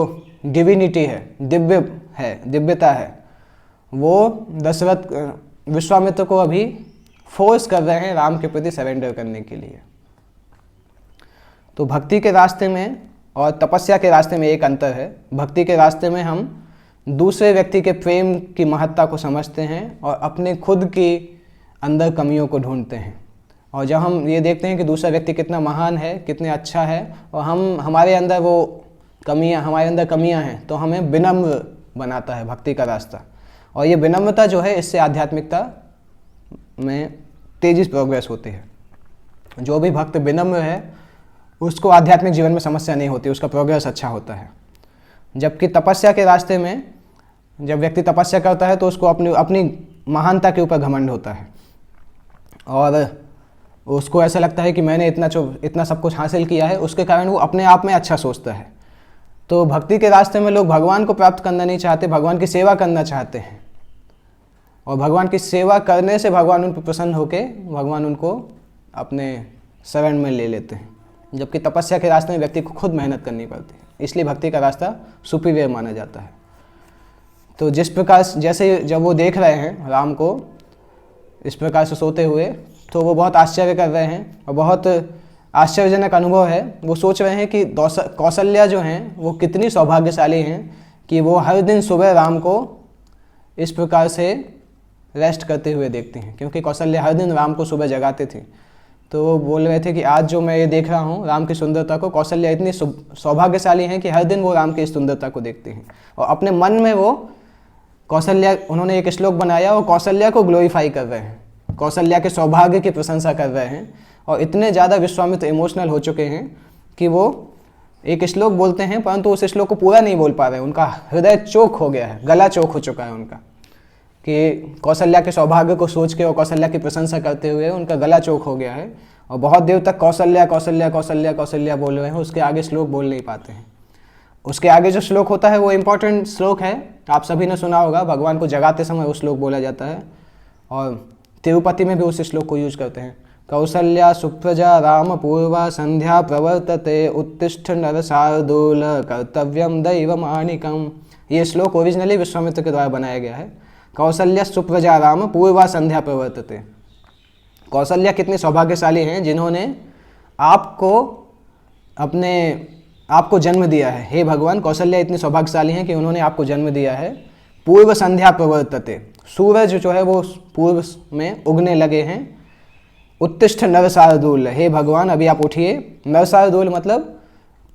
डिविनिटी है, दिव्यता है, वो विश्वामित्र को अभी फोर्स कर रहे हैं राम के प्रति सरेंडर करने के लिए। तो भक्ति के रास्ते में और तपस्या के रास्ते में एक अंतर है। भक्ति के रास्ते में हम दूसरे व्यक्ति के प्रेम की महत्ता को समझते हैं और अपने खुद की अंदर कमियों को ढूंढते हैं, और जब हम ये देखते हैं कि दूसरा व्यक्ति कितना महान है, कितना अच्छा है, और हमारे अंदर कमियां हैं, तो हमें विनम्र बनाता है भक्ति का रास्ता। और ये विनम्रता जो है इससे आध्यात्मिकता में तेजी से प्रोग्रेस होती है। जो भी भक्त विनम्र है उसको आध्यात्मिक जीवन में समस्या नहीं होती, उसका प्रोग्रेस अच्छा होता है। जबकि तपस्या के रास्ते में जब व्यक्ति तपस्या करता है तो उसको अपनी महानता के ऊपर घमंड होता है, और उसको ऐसा लगता है कि मैंने इतना सब कुछ हासिल किया है, उसके कारण वो अपने आप में अच्छा सोचता है। तो भक्ति के रास्ते में लोग भगवान को प्राप्त करना नहीं चाहते, भगवान की सेवा करना चाहते हैं, और भगवान की सेवा करने से भगवान उन पर प्रसन्न होकर भगवान उनको अपने शरण में ले लेते हैं। जबकि तपस्या के रास्ते में व्यक्ति को खुद मेहनत करनी पड़ती है, इसलिए भक्ति का रास्ता सुपीरियर माना जाता है। तो जिस प्रकार जैसे जब वो देख रहे हैं राम को इस प्रकार से सोते हुए, तो वो बहुत आश्चर्य कर रहे हैं, और बहुत आश्चर्यजनक अनुभव है। वो सोच रहे हैं कि कौशल्या जो हैं वो कितनी सौभाग्यशाली हैं कि वो हर दिन सुबह राम को इस प्रकार से रेस्ट करते हुए देखती हैं, क्योंकि कौशल्या हर दिन राम को सुबह जगाते थे। तो वो बोल रहे थे कि आज जो मैं ये देख रहा हूँ राम की सुंदरता को, कौशल्या इतनी सौभाग्यशाली हैं कि हर दिन वो राम की सुंदरता को देखते हैं, और अपने मन में वो उन्होंने एक श्लोक बनाया और कौशल्या को ग्लोरीफाई कर रहे हैं, कौशल्या के सौभाग्य की प्रशंसा कर रहे हैं। और इतने ज़्यादा विश्वामित्र इमोशनल हो चुके हैं कि वो एक श्लोक बोलते हैं परंतु उस श्लोक को पूरा नहीं बोल पा रहे हैं। उनका हृदय चोक हो गया है, गला चोक हो चुका है उनका, कि कौशल्या के सौभाग्य को सोच के और कौशल्या की प्रशंसा करते हुए उनका गला चोक हो गया है, और बहुत देर तक कौशल्या कौशल्या कौशल्या कौशल्या बोल रहे हैं, उसके आगे श्लोक बोल नहीं पाते हैं। उसके आगे जो श्लोक होता है वो इम्पोर्टेंट श्लोक है, आप सभी ने सुना होगा, भगवान को जगाते समय वो श्लोक बोला जाता है, और तिरुपति में भी उस श्लोक को यूज करते हैं। कौसल्या सुप्रजा राम पूर्वा संध्या प्रवर्तते उत्तिष्ठ नर शार्दूल कर्तव्यम दैवमानिकम। ये श्लोक ओरिजिनली विश्वामित्र के द्वारा बनाया गया है। कौसल्या सुप्रजा राम पूर्वा संध्या प्रवर्तते। कौशल्या कितनी सौभाग्यशाली हैं जिन्होंने आपको जन्म दिया है। हे भगवान, कौशल्या इतनी सौभाग्यशाली हैं कि उन्होंने आपको जन्म दिया है। पूर्व संध्या प्रवर्तते, सूरज जो है वो पूर्व में उगने लगे हैं। उत्तिष्ठ नर शार्दूल, हे भगवान अभी आप उठिए। नर शार्दूल मतलब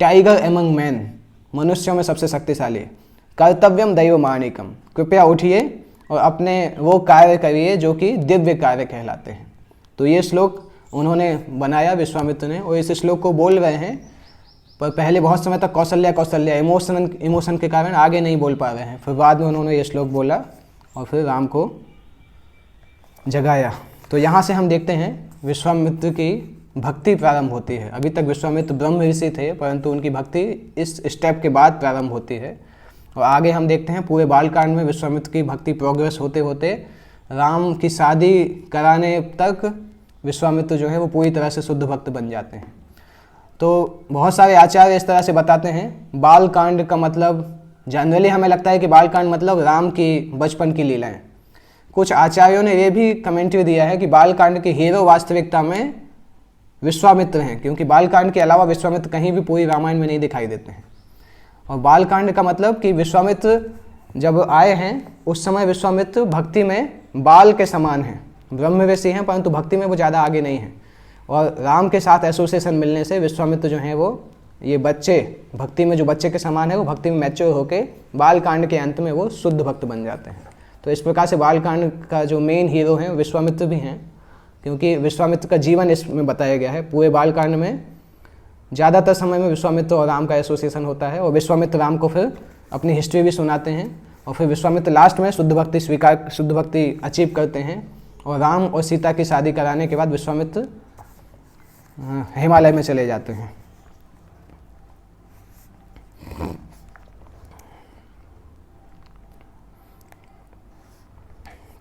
टाइगर एमंग मैन, मनुष्यों में सबसे शक्तिशाली। कर्तव्यम दैवमानिकम, कृपया उठिए और अपने वो कार्य करिए जो कि दिव्य कार्य कहलाते हैं। तो ये श्लोक उन्होंने बनाया विश्वामित्र ने, और इस श्लोक को बोल रहे हैं, पर पहले बहुत समय तक कौशल्या कौशल्या इमोशन के कारण आगे नहीं बोल पा रहे हैं। फिर बाद में उन्होंने ये श्लोक बोला और फिर राम को जगाया। तो यहाँ से हम देखते हैं विश्वामित्र की भक्ति प्रारंभ होती है। अभी तक विश्वामित्र ब्रह्म ऋषि थे, परंतु उनकी भक्ति इस स्टेप के बाद प्रारंभ होती है। और आगे हम देखते हैं पूरे बालकांड में विश्वामित्र की भक्ति प्रोग्रेस होते होते राम की शादी कराने तक विश्वामित्र जो है वो पूरी तरह से शुद्ध भक्त बन जाते हैं। तो बहुत सारे आचार्य इस तरह से बताते हैं बालकांड का मतलब, जनरली हमें लगता है कि बालकांड मतलब राम की बचपन की लीलाएं। कुछ आचार्यों ने ये भी कमेंट्री दिया है कि बालकांड के हीरो वास्तविकता में विश्वामित्र हैं, क्योंकि बालकांड के अलावा विश्वामित्र कहीं भी पूरी रामायण में नहीं दिखाई देते हैं। और बालकांड का मतलब कि विश्वामित्र जब आए हैं उस समय विश्वामित्र भक्ति में बाल के समान हैं, ब्रह्म ऋषि हैं परंतु भक्ति में वो ज़्यादा आगे नहीं हैं। और राम के साथ एसोसिएशन मिलने से विश्वामित्र जो हैं वो ये बच्चे, भक्ति में जो बच्चे के समान है, वो भक्ति में मैच्योर होकर बालकांड के अंत में वो शुद्ध भक्त बन जाते हैं। तो इस प्रकार से बालकांड का जो मेन हीरो हैं विश्वामित्र भी हैं, क्योंकि विश्वामित्र का जीवन इसमें बताया गया है। पूरे बालकांड में ज़्यादातर समय में विश्वामित्र और राम का एसोसिएशन होता है, और विश्वामित्र राम को फिर अपनी हिस्ट्री भी सुनाते हैं, और फिर विश्वामित्र लास्ट में शुद्ध भक्ति अचीव करते हैं। और राम और सीता की शादी कराने के बाद विश्वामित्र हिमालय में चले जाते हैं।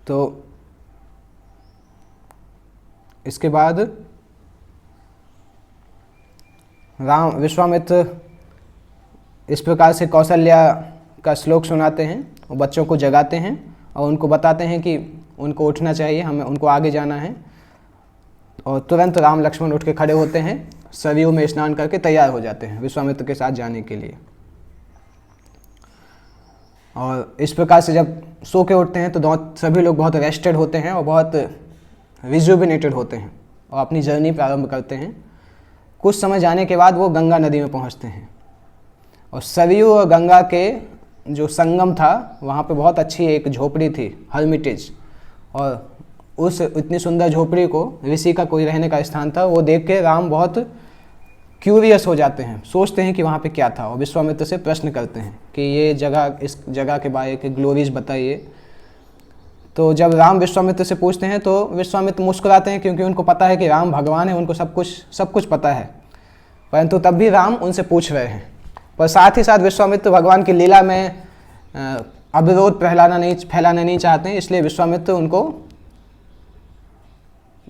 तो इसके बाद विश्वामित्र इस प्रकार से कौशल्या का श्लोक सुनाते हैं और बच्चों को जगाते हैं और उनको बताते हैं कि उनको उठना चाहिए, हमें उनको आगे जाना है। और तुरंत राम लक्ष्मण उठ के खड़े होते हैं, सरयू में स्नान करके तैयार हो जाते हैं विश्वामित्र के साथ जाने के लिए। और इस प्रकार से जब सो के उठते हैं तो सभी लोग बहुत रेस्टेड होते हैं और बहुत रिजुविनेटेड होते हैं और अपनी जर्नी प्रारंभ करते हैं। कुछ समय जाने के बाद वो गंगा नदी में पहुंचते हैं, और सरयू और गंगा के जो संगम था वहाँ पे बहुत अच्छी एक झोपड़ी थी, हर्मिटेज। और उस इतनी सुंदर झोपड़ी को, ऋषि का कोई रहने का स्थान था, वो देख के राम बहुत क्यूरियस हो जाते हैं, सोचते हैं कि वहाँ पे क्या था, और विश्वामित्र से प्रश्न करते हैं कि ये जगह, इस जगह के बारे के ग्लोरीज बताइए। तो जब राम विश्वामित्र से पूछते हैं तो विश्वामित्र मुस्कुराते हैं, क्योंकि उनको पता है कि राम भगवान है, उनको सब कुछ पता है। परंतु तब भी राम उनसे पूछ रहे हैं, पर साथ ही साथ विश्वामित्र भगवान की लीला में अविरोध फैलाना नहीं चाहते हैं, इसलिए विश्वामित्र उनको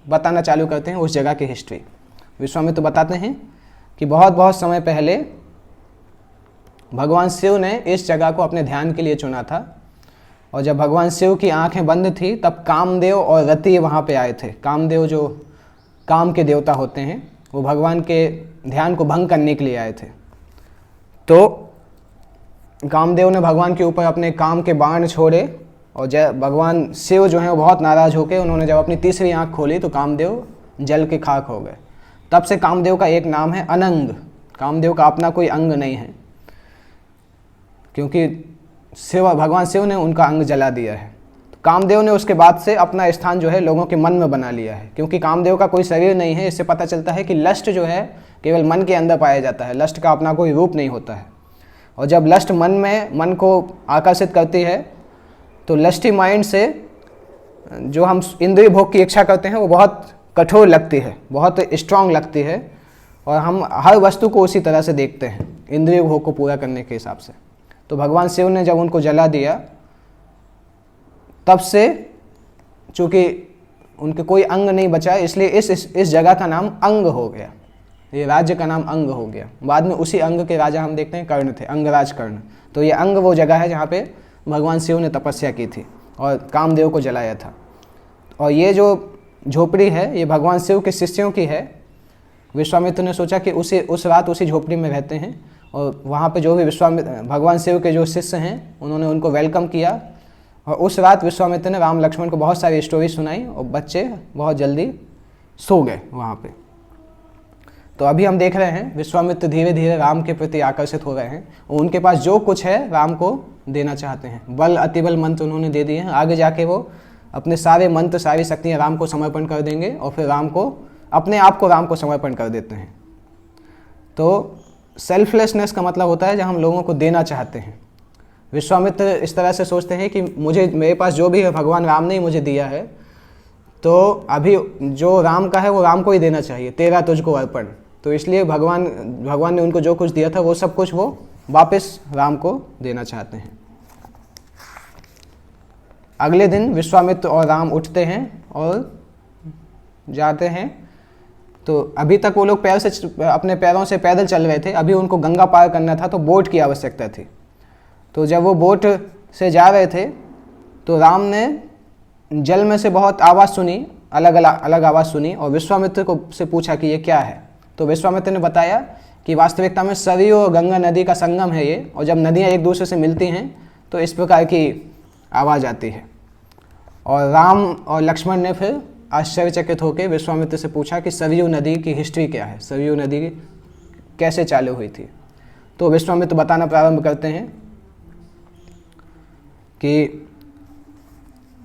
बताना चालू करते हैं उस जगह की हिस्ट्री। विश्वामित्र बताते हैं कि बहुत बहुत समय पहले भगवान शिव ने इस जगह को अपने ध्यान के लिए चुना था, और जब भगवान शिव की आंखें बंद थी तब कामदेव और रति वहाँ पे आए थे। कामदेव जो काम के देवता होते हैं, वो भगवान के ध्यान को भंग करने के लिए आए थे। तो कामदेव ने भगवान के ऊपर अपने काम के बाण छोड़े, और भगवान शिव जो हैं वो बहुत नाराज़ होकर उन्होंने जब अपनी तीसरी आंख खोली तो कामदेव जल के खाक हो गए। तब से कामदेव का एक नाम है अनंग। कामदेव का अपना कोई अंग नहीं है, क्योंकि भगवान शिव ने उनका अंग जला दिया है। कामदेव ने उसके बाद से अपना स्थान जो है लोगों के मन में बना लिया है, क्योंकि कामदेव का कोई शरीर नहीं है। इससे पता चलता है कि लस्ट जो है केवल मन के अंदर पाया जाता है, लस्ट का अपना कोई रूप नहीं होता है। और जब लस्ट मन को आकर्षित करती है तो लस्टी माइंड से जो हम इंद्रिय भोग की इच्छा करते हैं वो बहुत कठोर लगती है, बहुत स्ट्रांग लगती है, और हम हर वस्तु को उसी तरह से देखते हैं इंद्रिय भोग को पूरा करने के हिसाब से। तो भगवान शिव ने जब उनको जला दिया, तब से चूँकि उनके कोई अंग नहीं बचा, इसलिए इस जगह का नाम अंग हो गया, ये राज्य का नाम अंग हो गया। बाद में उसी अंग के राजा हम देखते हैं कर्ण थे, अंगराज कर्ण। तो ये अंग वो जगह है जहाँ पे भगवान शिव ने तपस्या की थी और कामदेव को जलाया था। और ये जो झोपड़ी है ये भगवान शिव के शिष्यों की है। विश्वामित्र ने सोचा कि उस रात उसी झोपड़ी में रहते हैं, और वहाँ पे जो भी भगवान शिव के जो शिष्य हैं उन्होंने उनको वेलकम किया। और उस रात विश्वामित्र ने राम लक्ष्मण को बहुत सारी स्टोरी सुनाई, और बच्चे बहुत जल्दी सो गए वहाँ पे। तो अभी हम देख रहे हैं विश्वामित्र धीरे धीरे राम के प्रति आकर्षित हो रहे हैं, और उनके पास जो कुछ है राम को देना चाहते हैं। बल अतिबल मंत्र उन्होंने दे दिए हैं, आगे जाके वो अपने सारे मंत्र सारी शक्तियाँ राम को समर्पण कर देंगे, और फिर राम को अपने आप को राम को समर्पण कर देते हैं। तो सेल्फलेसनेस का मतलब होता है जब हम लोगों को देना चाहते हैं। विश्वामित्र इस तरह से सोचते हैं कि मेरे पास जो भी है भगवान राम ने ही मुझे दिया है, तो अभी जो राम का है वो राम को ही देना चाहिए, तेरा तुझको अर्पण। तो इसलिए भगवान ने उनको जो कुछ दिया था वो सब कुछ वो वापस राम को देना चाहते हैं। अगले दिन विश्वामित्र और राम उठते हैं और जाते हैं। तो अभी तक वो लोग अपने पैरों से पैदल चल रहे थे, अभी उनको गंगा पार करना था, तो बोट की आवश्यकता थी। तो जब वो बोट से जा रहे थे तो राम ने जल में से बहुत आवाज़ सुनी, अलग आवाज़ सुनी और विश्वामित्र को से पूछा कि ये क्या है। तो विश्वामित्र ने बताया कि वास्तविकता में सरयू और गंगा नदी का संगम है ये, और जब नदियाँ एक दूसरे से मिलती हैं तो इस प्रकार की आवाज़ आती है। और राम और लक्ष्मण ने फिर आश्चर्यचकित होकर विश्वामित्र से पूछा कि सरयू नदी की हिस्ट्री क्या है, सरयू नदी कैसे चालू हुई थी। तो विश्वामित्र बताना प्रारंभ करते हैं कि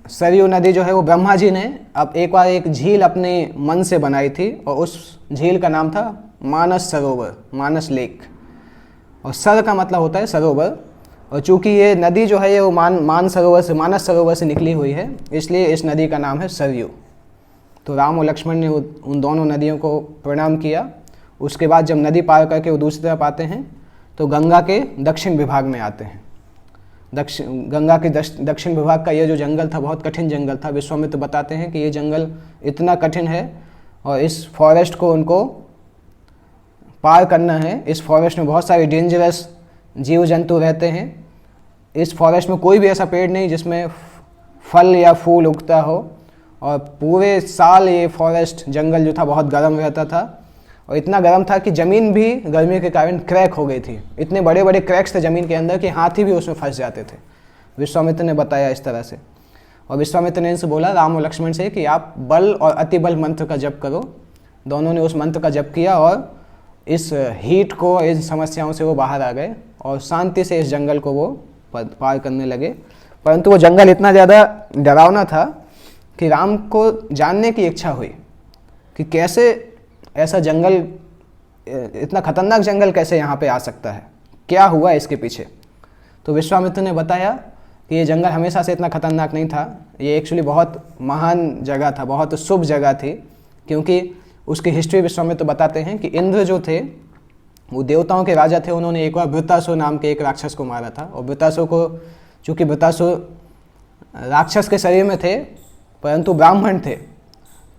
सरयू नदी जो है वो ब्रह्मा जी ने अब एक बार एक झील अपने मन से बनाई थी, और उस झील का नाम था मानस सरोवर, मानस लेक। और सर का मतलब होता है सरोवर, और चूंकि ये नदी जो है ये वो मानस सरोवर से निकली हुई है, इसलिए इस नदी का नाम है सरयू। तो राम और लक्ष्मण ने उन दोनों नदियों को प्रणाम किया। उसके बाद जब नदी पार करके वो दूसरी तरफ आते हैं तो गंगा के दक्षिण विभाग में आते हैं। गंगा के दक्षिण विभाग का ये जो जंगल था बहुत कठिन जंगल था। विश्वामित्र बताते हैं कि ये जंगल इतना कठिन है और इस फॉरेस्ट को उनको पार करना है। इस फॉरेस्ट में बहुत सारे डेंजरस जीव जंतु रहते हैं। इस फॉरेस्ट में कोई भी ऐसा पेड़ नहीं जिसमें फल या फूल उगता हो, और पूरे साल ये फॉरेस्ट जंगल जो था बहुत गर्म रहता था, और इतना गर्म था कि ज़मीन भी गर्मी के कारण क्रैक हो गई थी। इतने बड़े बड़े क्रैक्स थे ज़मीन के अंदर कि हाथी भी उसमें फंस जाते थे। विश्वामित्र ने बताया इस तरह से, और विश्वामित्र ने इनसे बोला राम और लक्ष्मण से कि आप बल और अति बल मंत्र का जप करो। दोनों ने उस मंत्र का जप किया और इस हीट को, इन समस्याओं से वो बाहर आ गए और शांति से इस जंगल को वो पार करने लगे। परंतु वो जंगल इतना ज़्यादा डरावना था कि राम को जानने की इच्छा हुई कि कैसे ऐसा जंगल, इतना खतरनाक जंगल कैसे यहाँ पे आ सकता है, क्या हुआ इसके पीछे। तो विश्वामित्र ने बताया कि ये जंगल हमेशा से इतना खतरनाक नहीं था, ये एक्चुअली बहुत महान जगह था, बहुत शुभ जगह थी, क्योंकि उसकी हिस्ट्री विश्वामित्र बताते हैं कि इंद्र जो थे वो देवताओं के राजा थे। उन्होंने एक बार वृत्तासुर नाम के एक राक्षस को मारा था, और वृत्तासुर को, चूँकि वृत्तासुर राक्षस के शरीर में थे परंतु ब्राह्मण थे,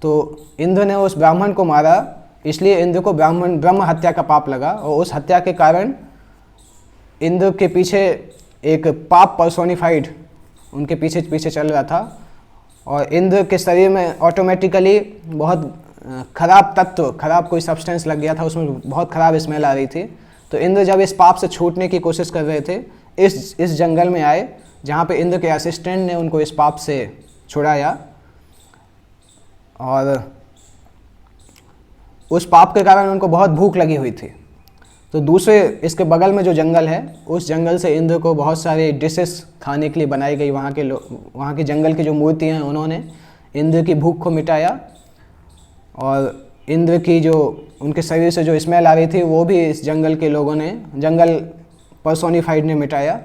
तो इंद्र ने उस ब्राह्मण को मारा, इसलिए इंद्र को ब्रह्म हत्या का पाप लगा, और उस हत्या के कारण इंद्र के पीछे एक पाप पर्सोनिफाइड उनके पीछे पीछे चल रहा था, और इंद्र के शरीर में ऑटोमेटिकली बहुत खराब तत्व, खराब कोई सब्सटेंस लग गया था, उसमें बहुत खराब स्मेल आ रही थी। तो इंद्र जब इस पाप से छूटने की कोशिश कर रहे थे, इस जंगल में आए जहाँ पे इंद्र के असिस्टेंट ने उनको इस पाप से छुड़ाया, और उस पाप के कारण उनको बहुत भूख लगी हुई थी। तो दूसरे इसके बगल में जो जंगल है, उस जंगल से इंद्र को बहुत सारे डिशेस खाने के लिए बनाई गई। वहाँ के जंगल की जो मूर्तियाँ हैं उन्होंने इंद्र की भूख को मिटाया, और इंद्र की जो उनके शरीर से जो स्मेल आ रही थी वो भी इस जंगल के लोगों ने, जंगल पर्सोनिफाइड ने मिटाया।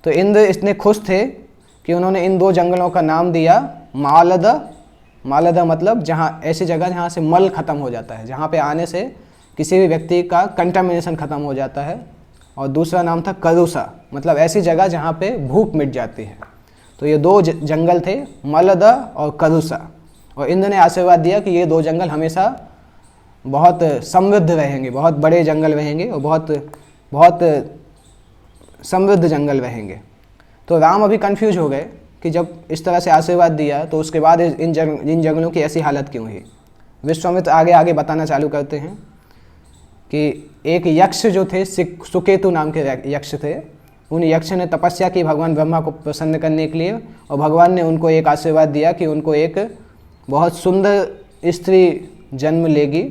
तो इंद्र इतने खुश थे कि उन्होंने इन दो जंगलों का नाम दिया मालद। मालद मतलब जहाँ, ऐसी जगह जहाँ से मल ख़त्म हो जाता है, जहाँ पे आने से किसी भी व्यक्ति का कंटामिनेशन ख़त्म हो जाता है। और दूसरा नाम था करुसा, मतलब ऐसी जगह जहाँ पे भूख मिट जाती है। तो ये दो जंगल थे, मलद और करुसा, और इंद्र ने आशीर्वाद दिया कि ये दो जंगल हमेशा बहुत समृद्ध रहेंगे, बहुत बड़े जंगल रहेंगे और बहुत समृद्ध जंगल रहेंगे। तो राम अभी कंफ्यूज हो गए कि जब इस तरह से आशीर्वाद दिया तो उसके बाद इन जंगलों की ऐसी हालत क्यों हुई। विश्वामित्र आगे बताना चालू करते हैं कि एक यक्ष जो थे, सुकेतु नाम के यक्ष थे, उन यक्ष ने तपस्या की भगवान ब्रह्मा को प्रसन्न करने के लिए, और भगवान ने उनको एक आशीर्वाद दिया कि उनको एक बहुत सुंदर स्त्री जन्म लेगी।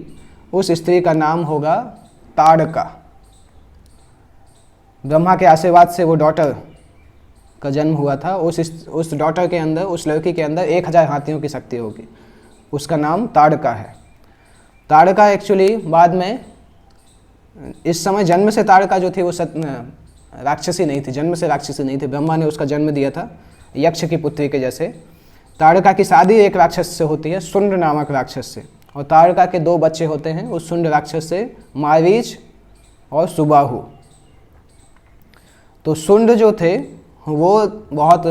उस स्त्री का नाम होगा ताड़का। ब्रह्मा के आशीर्वाद से वो डॉटर का जन्म हुआ था। उस डॉटर के अंदर, उस लड़की के अंदर 1000 हाथियों की शक्ति होगी। उसका नाम ताड़का है। ताड़का एक्चुअली बाद में, इस समय जन्म से ताड़का जो थी वो राक्षसी नहीं थी, जन्म से राक्षसी नहीं थी। ब्रह्मा ने उसका जन्म दिया था यक्ष की पुत्री के जैसे। ताड़का की शादी एक राक्षस से होती है, शुंड नामक राक्षस से, और ताड़का के 2 बच्चे होते हैं उस शुंड राक्षस से, मारीच और सुबाहु। तो शुंड जो थे वो बहुत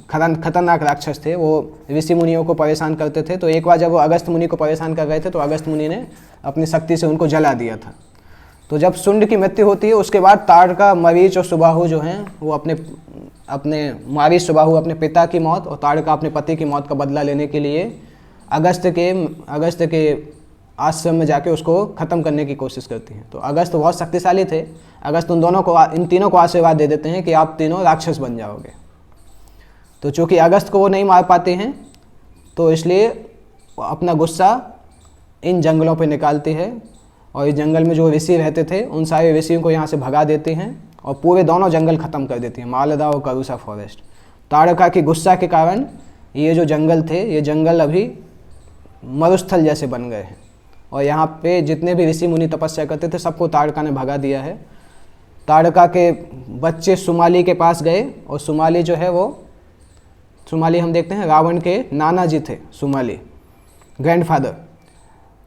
खतरनाक राक्षस थे, वो ऋषि मुनियों को परेशान करते थे। तो एक बार जब वो अगस्त मुनि को परेशान कर रहे थे तो अगस्त मुनि ने अपनी शक्ति से उनको जला दिया था। तो जब शुंड की मृत्यु होती है उसके बाद ताड़का, मरीच और सुबाहु जो हैं वो अपने मरीच सुबाहु अपने पिता की मौत और ताड़का अपने पति की मौत का बदला लेने के लिए अगस्त के आश्रम में जाके उसको ख़त्म करने की कोशिश करती हैं। तो अगस्त बहुत शक्तिशाली थे। अगस्त इन तीनों को आशीर्वाद दे देते हैं कि आप तीनों राक्षस बन जाओगे। तो चूँकि अगस्त को वो नहीं मार पाते हैं तो इसलिए अपना गुस्सा इन जंगलों पे निकालती है और इस जंगल में जो ऋषि रहते थे उन सारे ऋषियों को यहाँ से भगा देते हैं और पूरे दोनों जंगल ख़त्म कर देती हैं, मालदा और करूसा फॉरेस्ट। ताड़का की गुस्सा के कारण ये जो जंगल थे ये जंगल अभी मरुस्थल जैसे बन गए हैं और यहाँ पे जितने भी ऋषि मुनि तपस्या करते थे सबको ताड़का ने भगा दिया है। ताड़का के बच्चे सुमाली के पास गए और सुमाली जो है वो सुमाली हम देखते हैं रावण के नाना जी थे, सुमाली ग्रैंडफादर।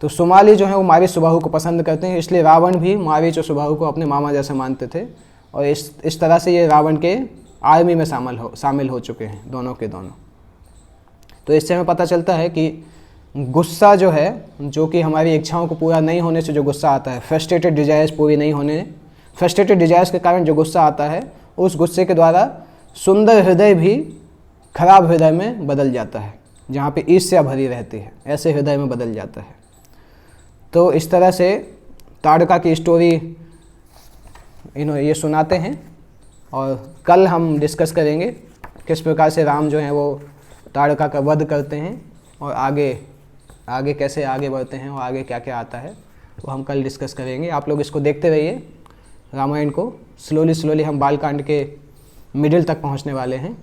तो सुमाली जो है वो मारीच सुबाहु को पसंद करते हैं, इसलिए रावण भी मारीच और सुबाहु को अपने मामा जैसे मानते थे और इस तरह से ये रावण के आर्मी में शामिल हो चुके हैं दोनों के दोनों। तो इससे हमें पता चलता है कि गुस्सा जो है, जो कि हमारी इच्छाओं को पूरा नहीं होने से जो गुस्सा आता है, फ्रस्ट्रेटेड डिजायर्स पूरी नहीं होने, फ्रस्ट्रेटेड डिजायर्स के कारण जो गुस्सा आता है, उस गुस्से के द्वारा सुंदर हृदय भी खराब हृदय में बदल जाता है, जहाँ पे ईर्ष्या भरी रहती है ऐसे हृदय में बदल जाता है। तो इस तरह से ताड़का की स्टोरी ये सुनाते हैं और कल हम डिस्कस करेंगे किस प्रकार से राम जो हैं वो ताड़का का वध करते हैं और आगे कैसे आगे बढ़ते हैं और आगे क्या क्या आता है वो हम कल डिस्कस करेंगे। आप लोग इसको देखते रहिए रामायण को। स्लोली हम बालकांड के मिडिल तक पहुंचने वाले हैं।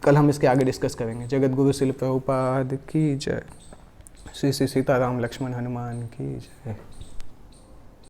कल हम इसके आगे डिस्कस करेंगे। जगत गुरु शिल प्रभुपाद की जय। श्री सीताराम लक्ष्मण हनुमान की जय।